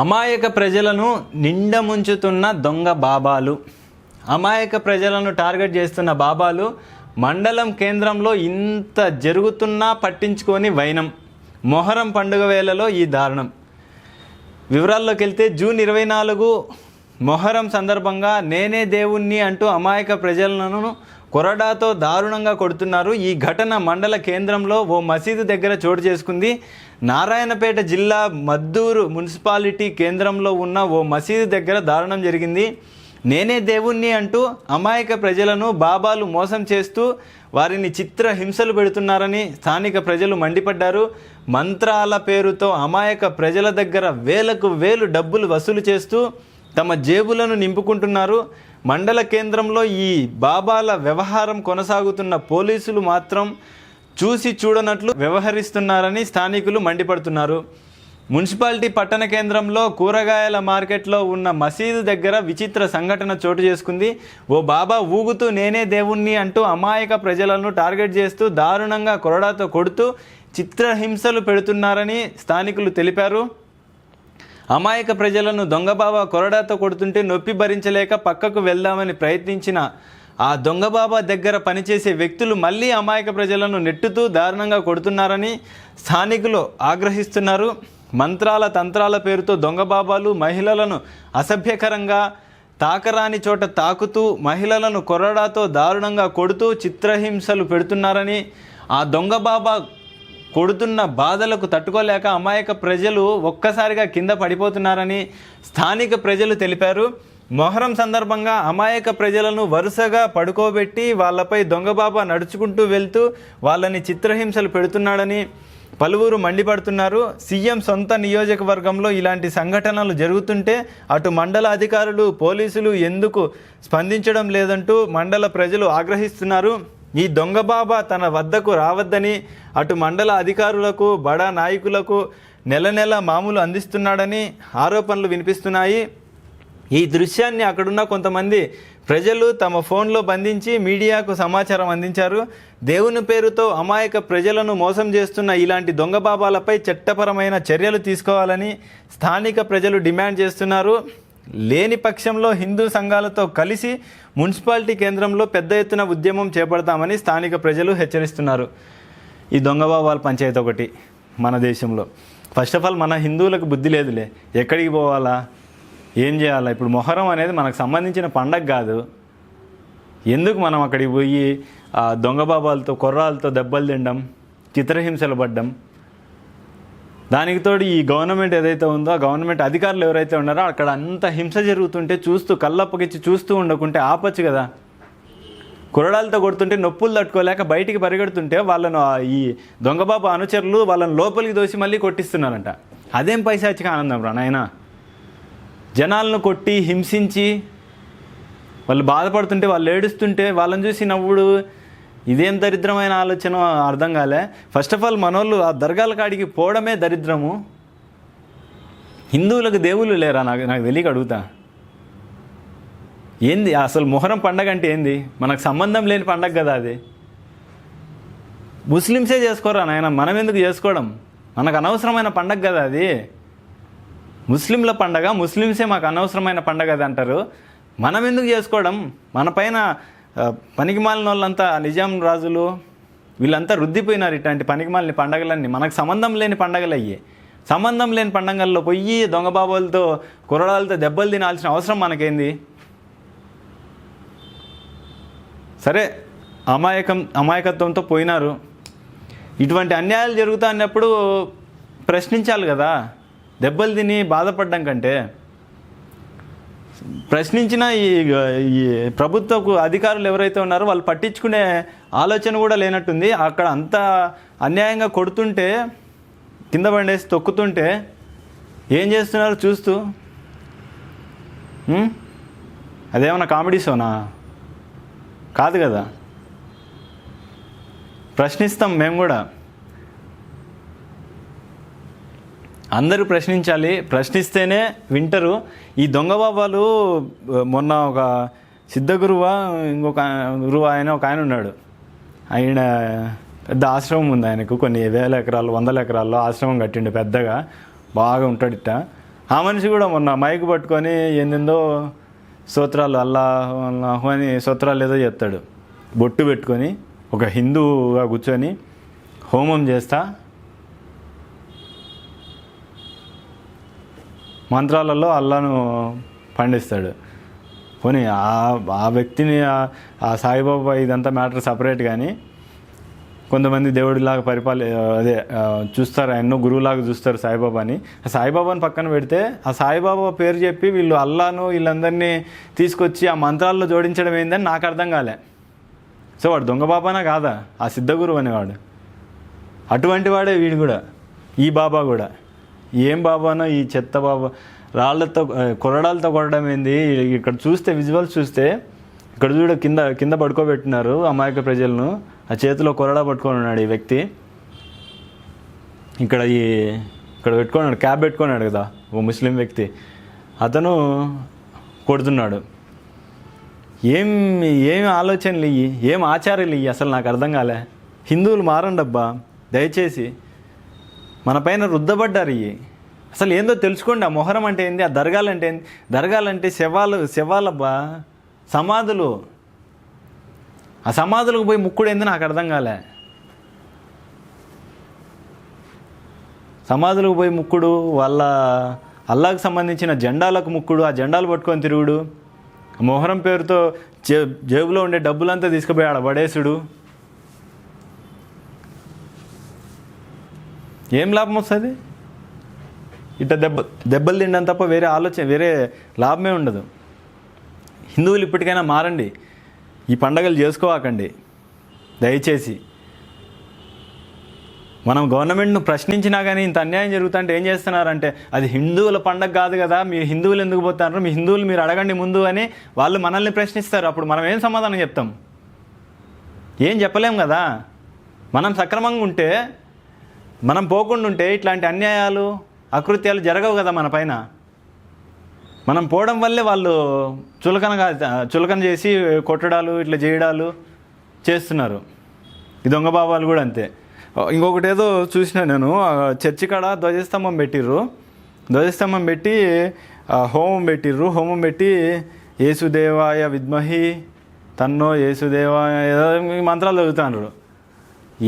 అమాయక ప్రజలను నిండముంచుతున్న దొంగ బాబాలు. అమాయక ప్రజలను టార్గెట్ చేస్తున్న బాబాలు మండలం కేంద్రంలో ఇంత జరుగుతున్నా పట్టించుకొని వైనం. మొహరం పండుగ వేళలో ఈ దారుణం. వివరాల్లోకి వెళ్తే జూన్ 24 మొహరం సందర్భంగా నేనే దేవుణ్ణి అంటూ అమాయక ప్రజలను కొరడాతో దారుణంగా కొడుతున్నారు. ఈ ఘటన మండల కేంద్రంలో ఓ మసీదు దగ్గర చోటు చేసుకుంది. నారాయణపేట జిల్లా మద్దూరు మున్సిపాలిటీ కేంద్రంలో ఉన్న ఓ మసీదు దగ్గర దారుణం జరిగింది. నేనే దేవుణ్ణి అంటూ అమాయక ప్రజలను బాబాలు మోసం చేస్తూ వారిని చిత్ర హింసలు పెడుతున్నారని స్థానిక ప్రజలు మండిపడ్డారు. మంత్రాల పేరుతో అమాయక ప్రజల దగ్గర వేలకు వేలు డబ్బులు వసూలు చేస్తూ తమ జేబులను నింపుకుంటున్నారు. మండల కేంద్రంలో ఈ బాబాల వ్యవహారం కొనసాగుతున్న పోలీసులు మాత్రం చూసి చూడనట్లు వ్యవహరిస్తున్నారని స్థానికులు మండిపడుతున్నారు. మున్సిపాలిటీ పట్టణ కేంద్రంలో కూరగాయల మార్కెట్లో ఉన్న మసీదు దగ్గర విచిత్ర సంఘటన చోటు చేసుకుంది. ఓ బాబా ఊగుతూ నేనే దేవుణ్ణి అంటూ అమాయక ప్రజలను టార్గెట్ చేస్తూ దారుణంగా కొరడాతో కొడుతూ చిత్రహింసలు పెడుతున్నారని స్థానికులు తెలిపారు. అమాయక ప్రజలను దొంగబాబా కొరడాతో కొడుతుంటే నొప్పి భరించలేక పక్కకు వెళ్దామని ప్రయత్నించిన ఆ దొంగబాబా దగ్గర పనిచేసే వ్యక్తులు మళ్ళీ అమాయక ప్రజలను నెట్టుతూ దారుణంగా కొడుతున్నారని స్థానికులు ఆగ్రహిస్తున్నారు. మంత్రాల తంత్రాల పేరుతో దొంగబాబాలు మహిళలను అసభ్యకరంగా తాకరాని చోట తాకుతూ మహిళలను కొరడాతో దారుణంగా కొడుతూ చిత్రహింసలు పెడుతున్నారని, ఆ దొంగబాబా కొడుతున్న బాధలకు తట్టుకోలేక అమాయక ప్రజలు ఒక్కసారిగా కింద పడిపోతున్నారని స్థానిక ప్రజలు తెలిపారు. మొహరం సందర్భంగా అమాయక ప్రజలను వరుసగా పడుకోబెట్టి వాళ్ళపై దొంగబాబా నడుచుకుంటూ వెళ్తూ వాళ్ళని చిత్రహింసలు పెడుతున్నాడని పలువురు మండిపడుతున్నారు. సీఎం సొంత నియోజకవర్గంలో ఇలాంటి సంఘటనలు జరుగుతుంటే అటు మండల అధికారులు పోలీసులు ఎందుకు స్పందించడం లేదంటూ మండల ప్రజలు ఆగ్రహిస్తున్నారు. ఈ దొంగబాబా తన వద్దకు రావద్దని అటు మండల అధికారులకు బడా నాయకులకు నెల నెల మామూలు అందిస్తున్నాడని ఆరోపణలు వినిపిస్తున్నాయి. ఈ దృశ్యాన్ని అక్కడున్న కొంతమంది ప్రజలు తమ ఫోన్లో బంధించి మీడియాకు సమాచారం అందించారు. దేవుని పేరుతో అమాయక ప్రజలను మోసం చేస్తున్న ఇలాంటి దొంగబాబాలపై చట్టపరమైన చర్యలు తీసుకోవాలని స్థానిక ప్రజలు డిమాండ్ చేస్తున్నారు. లేని పక్షంలో హిందూ సంఘాలతో కలిసి మున్సిపాలిటీ కేంద్రంలో పెద్ద ఎత్తున ఉద్యమం చేపడతామని స్థానిక ప్రజలు హెచ్చరిస్తున్నారు. ఈ దొంగబాబాల పంచాయతీ ఒకటి మన దేశంలో. ఫస్ట్ ఆఫ్ ఆల్ మన హిందువులకు బుద్ధి లేదులే, ఎక్కడికి పోవాలా, ఏం చేయాలా. ఇప్పుడు మొహరం అనేది మనకు సంబంధించిన పండగ కాదు. ఎందుకు మనం అక్కడికి పోయి దొంగబాబాలతో కొర్రాలతో దెబ్బలు తినడం, చిత్రహింసలు పడ్డం. దానికి తోడు ఈ గవర్నమెంట్ ఏదైతే ఉందో ఆ గవర్నమెంట్ అధికారులు ఎవరైతే ఉన్నారో అక్కడ అంత హింస జరుగుతుంటే చూస్తూ కళ్ళప్పగిచ్చి చూస్తూ ఉండకుంటే ఆపచ్చు కదా. కొరడాలతో కొడుతుంటే నొప్పులు తట్టుకోలేక బయటికి పరిగెడుతుంటే వాళ్ళను ఈ దొంగబాబా అనుచరులు వాళ్ళని లోపలికి దోసి మళ్ళీ కొట్టిస్తున్నారంట. అదేం పైశాచిక ఆనందం రా నాయనా. జనాలను కొట్టి హింసించి వాళ్ళు బాధపడుతుంటే వాళ్ళు ఏడుస్తుంటే వాళ్ళని చూసి నవ్వుడు, ఇదేం దరిద్రమైన ఆలోచన అర్థం కాలే. ఫస్ట్ ఆఫ్ ఆల్ మనోళ్ళు ఆ దర్గాల కాడికి పోవడమే దరిద్రము. హిందువులకు దేవుళ్ళు లేరా? నాకు తెలియక అడుగుతా. ఏంది అసలు మొహరం పండగ అంటే ఏంది? మనకు సంబంధం లేని పండగ కదా అది. ముస్లిమ్సే చేసుకోరా నాయన, మనం ఎందుకు చేసుకోవడం? మనకు అనవసరమైన పండగ కదా అది. ముస్లింల పండగ, ముస్లిమ్సే మాకు అనవసరమైన పండగ అది అంటారు. మనం ఎందుకు చేసుకోవడం? మన పైన పనికిమాలిన వాళ్ళంతా నిజాం రాజులు వీళ్ళంతా రుద్దిపోయినారు ఇట్లాంటి పనికిమాలిన పండగలన్నీ. మనకు సంబంధం లేని పండగలు అయ్యి. సంబంధం లేని పండగల్లో పోయి దొంగబాబులతో కుర్రడాలతో దెబ్బలు తినాల్సిన అవసరం మనకేంది? సరే, అమాయకత్వంతో పోయినారు. ఇటువంటి అన్యాయాలు జరుగుతా అన్నప్పుడు ప్రశ్నించాలి కదా. దెబ్బలు తిని బాధపడడం కంటే ప్రశ్నించిన ఈ ప్రభుత్వపు అధికారులు ఎవరైతే ఉన్నారో వాళ్ళు పట్టించుకునే ఆలోచన కూడా లేనట్టుంది. అక్కడ అంత అన్యాయంగా కొడుతుంటే కింద పడేసి తొక్కుతుంటే ఏం చేస్తున్నారు చూస్తూ. అదేమన్నా కామెడీ షోనా? కాదు కదా. ప్రశ్నిస్తాం మేము కూడా. అందరూ ప్రశ్నించాలి, ప్రశ్నిస్తేనే వింటరు. ఈ దొంగబాబాలు మొన్న ఒక సిద్ధగురువా ఇంకొక గురువు ఒక ఆయన ఉన్నాడు. ఆయన పెద్ద ఆశ్రమం ఉంది ఆయనకు, కొన్ని వేల ఎకరాలు 100 ఎకరాల్లో ఆశ్రమం కట్టిండు పెద్దగా, బాగా ఉంటాడు ఇట్ట. ఆ మనిషి కూడా మొన్న మైక్ పట్టుకొని ఏందేందో స్తోత్రాలు అల్లాహు అని స్తోత్రాలు ఏదో చెప్తాడు. బొట్టు పెట్టుకొని ఒక హిందువుగా కూర్చొని హోమం చేస్తా మంత్రాలలో అల్లాను పండిస్తాడు. పోనీ ఆ వ్యక్తిని ఆ సాయిబాబా ఇదంతా మ్యాటర్ సపరేట్. కానీ కొంతమంది దేవుడిలాగా చూస్తారు, ఎన్నో గురువులాగా చూస్తారు సాయిబాబాని. ఆ సాయిబాబాని పక్కన పెడితే ఆ సాయిబాబా పేరు చెప్పి వీళ్ళు అల్లాను వీళ్ళందరినీ తీసుకొచ్చి ఆ మంత్రాల్లో జోడించడం ఏందని నాకు అర్థం కాలే. సో వాడు దొంగ బాబానా కాదా ఆ సిద్ధగురువు అనేవాడు? అటువంటి వాడే వీడు కూడా, ఈ బాబా కూడా. ఏం బాబానో ఈ చెత్త బాబా, రాళ్లతో కొరడాలతో కొట్టడం ఏంది? ఇక్కడ చూస్తే విజువల్స్ చూస్తే ఇక్కడ చూడ కింద పడుకోబెట్టినారు అమాయక ప్రజలను. ఆ చేతిలో కొరడా పట్టుకొని ఉన్నాడు ఈ వ్యక్తి. ఇక్కడ పెట్టుకున్నాడు, క్యాబ్ పెట్టుకున్నాడు కదా ఓ ముస్లిం వ్యక్తి, అతను కొడుతున్నాడు. ఏం ఆలోచనలు ఇవి, ఏం ఆచారాలు ఇవి అసలు నాకు అర్థం కాలే. హిందువులు మారండి అబ్బా దయచేసి, మన పైన రుద్దబడ్డారు ఇవి. అసలు ఏందో తెలుసుకోండి. ఆ మొహరం అంటే ఏంది, ఆ దర్గాలంటే ఏంది? దర్గాలంటే శవాలబ్బా, సమాధులు. ఆ సమాధులకు పోయి ముక్కుడు ఏంది నాకు అర్థం కాలే. సమాధులకు పోయి ముక్కుడు, వాళ్ళ అల్లాకు సంబంధించిన జెండాలకు ముక్కుడు, ఆ జెండాలు పట్టుకొని తిరుగుడు, మొహరం పేరుతో జేబులో ఉండే డబ్బులంతా తీసుకుపోయి ఆడ పడేసుడు. ఏం లాభం వస్తుంది? ఇట్లా దెబ్బలు తినడం తప్ప వేరే లాభమే ఉండదు. హిందువులు ఇప్పటికైనా మారండి, ఈ పండగలు చేసుకోవాకండి దయచేసి. మనం గవర్నమెంట్ను ప్రశ్నించినా కానీ ఇంత అన్యాయం జరుగుతుంటే ఏం చేస్తున్నారంటే, అది హిందువుల పండగ కాదు కదా, మీరు హిందువులు ఎందుకు పోతున్నారు, మీ హిందువులు మీరు అడగండి ముందు అని వాళ్ళు మనల్ని ప్రశ్నిస్తారు. అప్పుడు మనం ఏం సమాధానం చెప్తాం? ఏం చెప్పలేం కదా. మనం సక్రమంగా ఉంటే, మనం పోకుండా ఉంటే ఇట్లాంటి అన్యాయాలు అకృత్యాలు జరగవు కదా మన పైన. మనం పోవడం వల్లే వాళ్ళు చులకన చేసి కొట్టడాలు ఇట్లా చేయడాలు చేస్తున్నారు. ఈ దొంగ బాబాలు కూడా అంతే. ఇంకొకటి ఏదో చూసిన నేను, చర్చి కాడ ధ్వజస్తంభం పెట్టి హోమం పెట్టి యేసుదేవాయ విద్మహి తన్నో యేసుదేవాయ మంత్రాలు చదువుతాను.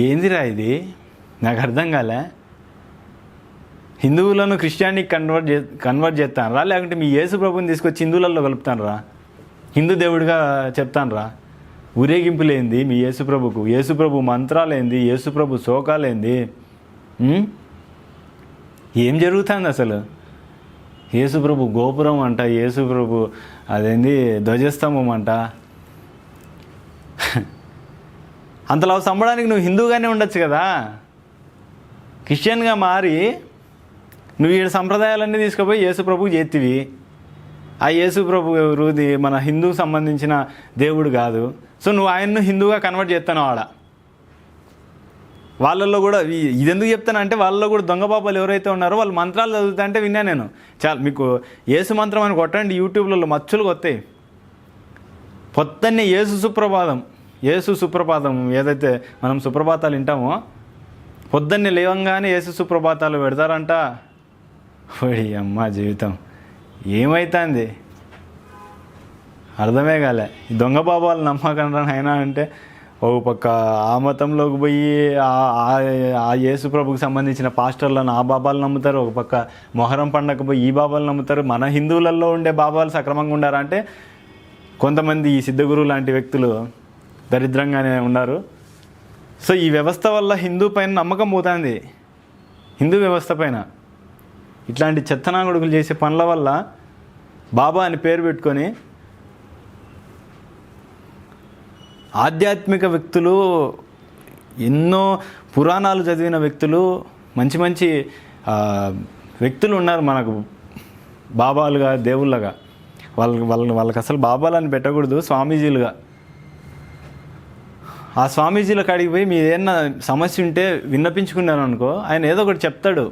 ఏందిరా ఇది? నాకు అర్థం కాలే. హిందువులను క్రిస్టియానికి కన్వర్ట్ చేస్తానరా, లేకుంటే మీ యేసు ప్రభుని తీసుకొచ్చి హిందువులలో కలుపుతానరా, హిందూ దేవుడిగా చెప్తానరా? ఊరేగింపులేంది మీ యేసుప్రభుకు? యేసుప్రభు మంత్రాలేంది? యేసుప్రభు శోకాలేంది? ఏం జరుగుతుంది అసలు? యేసుప్రభు గోపురం అంట, యేసుప్రభు అదేంది ధ్వజస్తంభం అంట. అంతలా సంబడానికి నువ్వు హిందూగానే ఉండొచ్చు కదా. క్రిస్టియన్గా మారి నువ్వు ఈ సంప్రదాయాలన్నీ తీసుకుపోయి యేసుప్రభుకి చేతివి. ఆ యేసుప్రభు ఎవరుది? మన హిందూకు సంబంధించిన దేవుడు కాదు. సో నువ్వు ఆయన్ను హిందూగా కన్వర్ట్ చేస్తాను ఆడ. వాళ్ళల్లో కూడా ఇదెందుకు చెప్తాను అంటే, వాళ్ళలో కూడా దొంగ బాబాలు ఎవరైతే ఉన్నారో వాళ్ళు మంత్రాలు చదువుతా అంటే విన్నా నేను. మీకు యేసు మంత్రం అని కొట్టండి యూట్యూబ్లలో మచ్చులు వస్తాయి. పొద్దున్నే యేసు సుప్రభాతం ఏదైతే మనం సుప్రభాతాలు వింటామో, పొద్దున్నే లేవంగానే యేసు సుప్రభాతాలు పెడతారంట. ఓడి అమ్మ జీవితం ఏమైతుంది అర్థమే కాలే. ఈ దొంగ బాబాలు నమ్మకంరా అయినా అంటే, ఒక పక్క ఆ మతంలోకి పోయి ఆ యేసు ప్రభుకి సంబంధించిన పాస్టర్లను ఆ బాబాలు నమ్ముతారు, ఒక పక్క మొహరం పండగ పోయి ఈ బాబాలు నమ్ముతారు. మన హిందువులలో ఉండే బాబాలు సక్రమంగా ఉండారంటే కొంతమంది ఈ సిద్ధగురువు లాంటి వ్యక్తులు దరిద్రంగానే ఉన్నారు. సో ఈ వ్యవస్థ వల్ల హిందూ పైన నమ్మకం పోతుంది. హిందూ వ్యవస్థ పైన ఇట్లాంటి చెత్తనాగుడుకులు చేసే పనుల వల్ల బాబా అని పేరు పెట్టుకొని ఆధ్యాత్మిక వ్యక్తులు, ఎన్నో పురాణాలు చదివిన వ్యక్తులు, మంచి వ్యక్తులు ఉన్నారు మనకు బాబాలుగా, దేవుళ్ళగా. వాళ్ళకి అసలు బాబాలని పెట్టకూడదు, స్వామీజీలుగా. ఆ స్వామీజీల కాడికి పోయి మీరు ఏదైనా సమస్య ఉంటే విన్నపించుకున్నాను అనుకో, ఆయన ఏదో ఒకటి చెప్తాడు,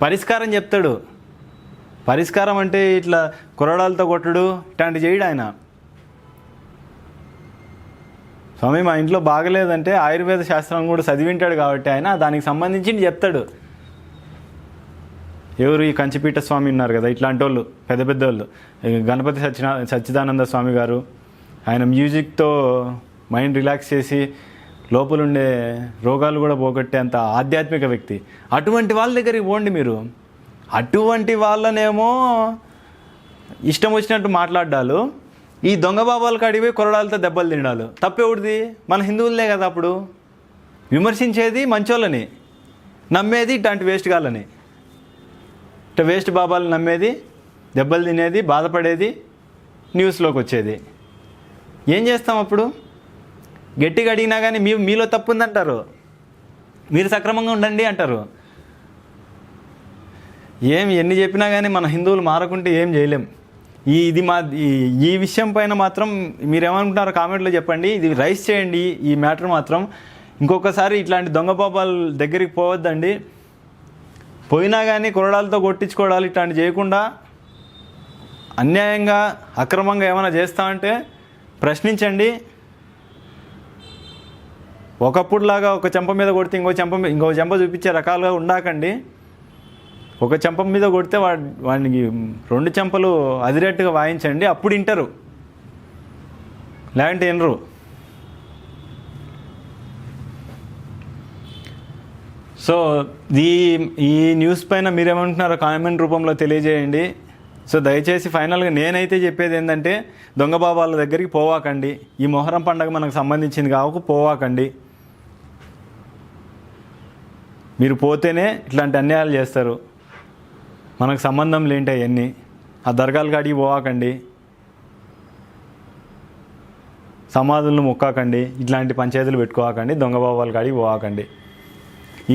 పరిష్కారం చెప్తాడు. పరిష్కారం అంటే ఇట్లా కొరడాలతో కొట్టడు ఇట్లాంటి చేయడు ఆయన. స్వామి మా ఇంట్లో బాగలేదంటే ఆయుర్వేద శాస్త్రం కూడా చదివింటాడు కాబట్టి ఆయన దానికి సంబంధించి చెప్తాడు. ఎవరు ఈ కంచిపీఠ స్వామి ఉన్నారు కదా, ఇట్లాంటి వాళ్ళు పెద్ద పెద్ద వాళ్ళు, గణపతి సచ్చిదానంద స్వామి గారు, ఆయన మ్యూజిక్తో మైండ్ రిలాక్స్ చేసి లోపలుండే రోగాలు కూడా పోగొట్టే అంత ఆధ్యాత్మిక వ్యక్తి. అటువంటి వాళ్ళ దగ్గరికి పోండి మీరు. అటువంటి వాళ్ళనేమో ఇష్టం వచ్చినట్టు మాట్లాడాలు, ఈ దొంగ బాబాలకు అడిగి కొరడాలతో దెబ్బలు తినాలు. తప్పెవడిది? మన హిందువులే కదా. అప్పుడు విమర్శించేది మంచోళ్ళని, నమ్మేది ఇట్లాంటి వేస్ట్ గాళ్ళని. ఇట్లా వేస్ట్ బాబాలు నమ్మేది, దెబ్బలు తినేది, బాధపడేది, న్యూస్లోకి వచ్చేది. ఏం చేస్తాం అప్పుడు? గట్టిగా అడిగినా కానీ మీలో తప్పు ఉందంటారు, మీరు సక్రమంగా ఉండండి అంటారు. ఎన్ని చెప్పినా కానీ మన హిందువులు మారకుంటే ఏం చేయలేం. ఈ విషయం పైన మాత్రం మీరేమనుకుంటారో కామెంట్లో చెప్పండి. ఇది రైస్ చేయండి ఈ మ్యాటర్ మాత్రం. ఇంకొకసారి ఇట్లాంటి దొంగ పాపాల దగ్గరికి పోవద్దండి. పోయినా కానీ కొరడాలతో కొట్టించుకోవడాలు ఇట్లాంటి చేయకుండా, అన్యాయంగా అక్రమంగా ఏమైనా చేస్తామంటే ప్రశ్నించండి. ఒకప్పుడులాగా ఒక చెంప మీద కొడితే ఇంకో చెంప చూపించే రకాలుగా ఉండాకండి. ఒక చెంప మీద కొడితే వాడికి 2 చెంపలు అదిరేట్టుగా వాయించండి, అప్పుడు వింటారు, లేదంటే వినరు. సో ఈ న్యూస్ పైన మీరేమంటున్నారో కామెంట్ రూపంలో తెలియజేయండి. సో దయచేసి ఫైనల్గా నేనైతే చెప్పేది ఏంటంటే, దొంగ బాబాల దగ్గరికి పోవాకండి. ఈ మొహరం పండుగ మనకు సంబంధించింది కావకు పోవాకండి. మీరు పోతేనే ఇట్లాంటి అన్యాయాలు చేస్తారు. మనకు సంబంధం లేంటి అవన్నీ. ఆ దర్గాలు కాడికి పోవాకండి, సమాధులను మొక్కాకండి, ఇట్లాంటి పంచాయతీలు పెట్టుకోవాకండి, దొంగ బాబాల కాడికి పోవాకండి.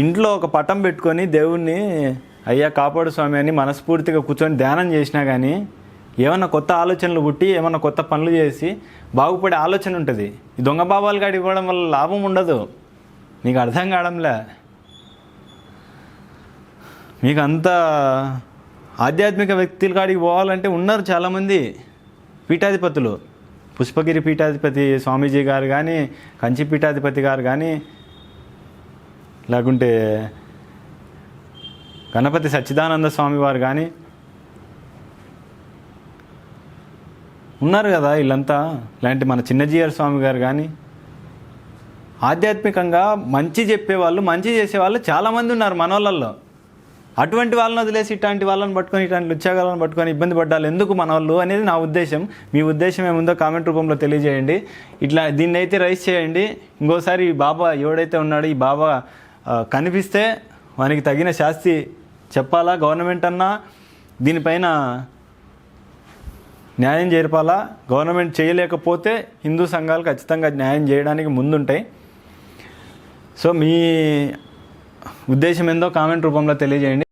ఇంట్లో ఒక పటం పెట్టుకొని దేవుణ్ణి అయ్యా కాపాడు స్వామి అని మనస్ఫూర్తిగా కూర్చొని ధ్యానం చేసినా కానీ ఏమన్నా కొత్త ఆలోచనలు పుట్టి ఏమన్నా కొత్త పనులు చేసి బాగుపడే ఆలోచన ఉంటుంది. ఈ దొంగ బాబాల కాడికి ఇవ్వడం వల్ల లాభం ఉండదు. నీకు అర్థం కావడంలే. మీకు అంత ఆధ్యాత్మిక వ్యక్తుల కాడికి పోవాలంటే ఉన్నారు చాలామంది పీఠాధిపతులు. పుష్పగిరి పీఠాధిపతి స్వామీజీ గారు కానీ, కంచి పీఠాధిపతి గారు కానీ, లేకుంటే గణపతి సచ్చిదానంద స్వామి వారు కానీ ఉన్నారు కదా వీళ్ళంతా. ఇలాంటి మన చిన్నజీయర్ స్వామి గారు కానీ, ఆధ్యాత్మికంగా మంచి చెప్పేవాళ్ళు, మంచి చేసేవాళ్ళు చాలామంది ఉన్నారు మన వాళ్ళల్లో. అటువంటి వాళ్ళని వదిలేసి ఇట్లాంటి వాళ్ళని పట్టుకొని, ఇట్లాంటి ఉత్సాగాలను పట్టుకొని ఇబ్బంది పడ్డాలి ఎందుకు మన వాళ్ళు అనేది నా ఉద్దేశం. మీ ఉద్దేశం ఏముందో కామెంట్ రూపంలో తెలియజేయండి. దీన్ని అయితే రైస్ చేయండి. ఇంకోసారి ఈ బాబా ఎవడైతే ఉన్నాడో ఈ బాబా కనిపిస్తే వానికి తగిన శాస్తి చెప్పాలా గవర్నమెంట్ అన్నా, దీనిపైన న్యాయం జరపాలా. గవర్నమెంట్ చేయలేకపోతే హిందూ సంఘాలు ఖచ్చితంగా న్యాయం చేయడానికి ముందుంటాయి. సో మీ ఉద్దేశం ఏందో కామెంట్ రూపంలో తెలియజేయండి.